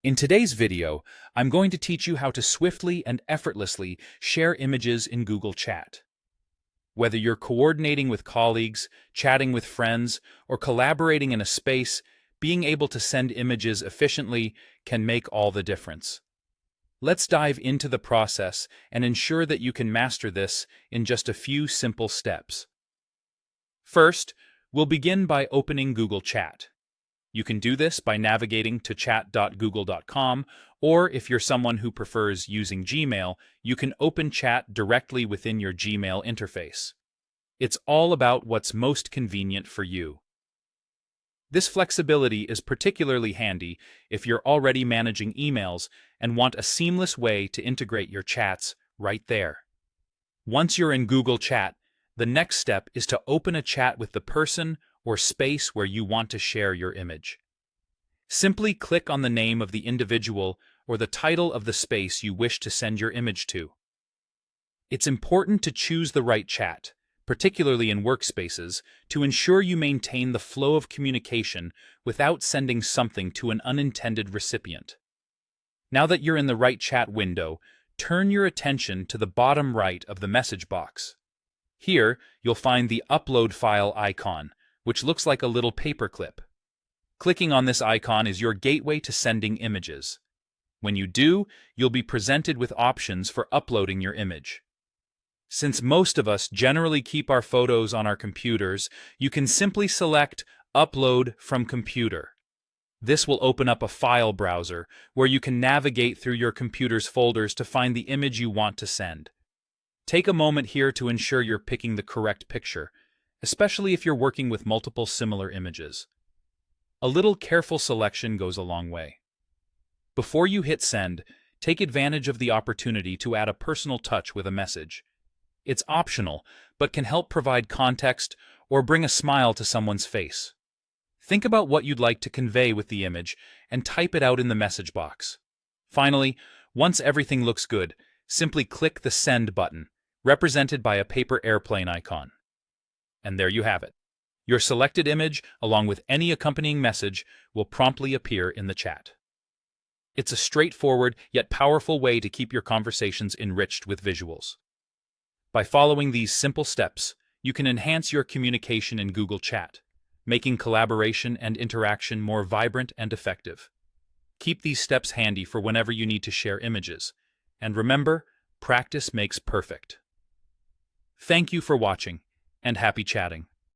In today's video, I'm going to teach you how to swiftly and effortlessly share images in Google Chat. Whether you're coordinating with colleagues, chatting with friends, or collaborating in a space, being able to send images efficiently can make all the difference. Let's dive into the process and ensure that you can master this in just a few simple steps. First, we'll begin by opening Google Chat. You can do this by navigating to chat.google.com, or if you're someone who prefers using Gmail, you can open Chat directly within your Gmail interface. It's all about what's most convenient for you. This flexibility is particularly handy if you're already managing emails and want a seamless way to integrate your chats right there. Once you're in Google Chat, the next step is to open a chat with the person or space where you want to share your image. Simply click on the name of the individual or the title of the space you wish to send your image to. It's important to choose the right chat, particularly in workspaces, to ensure you maintain the flow of communication without sending something to an unintended recipient. Now that you're in the right chat window, turn your attention to the bottom right of the message box. Here, you'll find the Upload File icon, which looks like a little paperclip. Clicking on this icon is your gateway to sending images. When you do, you'll be presented with options for uploading your image. Since most of us generally keep our photos on our computers, you can simply select Upload from Computer. This will open up a file browser where you can navigate through your computer's folders to find the image you want to send. Take a moment here to ensure you're picking the correct picture, especially if you're working with multiple similar images. A little careful selection goes a long way. Before you hit send, take advantage of the opportunity to add a personal touch with a message. It's optional, but can help provide context or bring a smile to someone's face. Think about what you'd like to convey with the image and type it out in the message box. Finally, once everything looks good, simply click the Send button, represented by a paper airplane icon. And there you have it. Your selected image, along with any accompanying message, will promptly appear in the chat. It's a straightforward yet powerful way to keep your conversations enriched with visuals. By following these simple steps, you can enhance your communication in Google Chat, making collaboration and interaction more vibrant and effective. Keep these steps handy for whenever you need to share images. And remember, practice makes perfect. Thank you for watching, and happy chatting.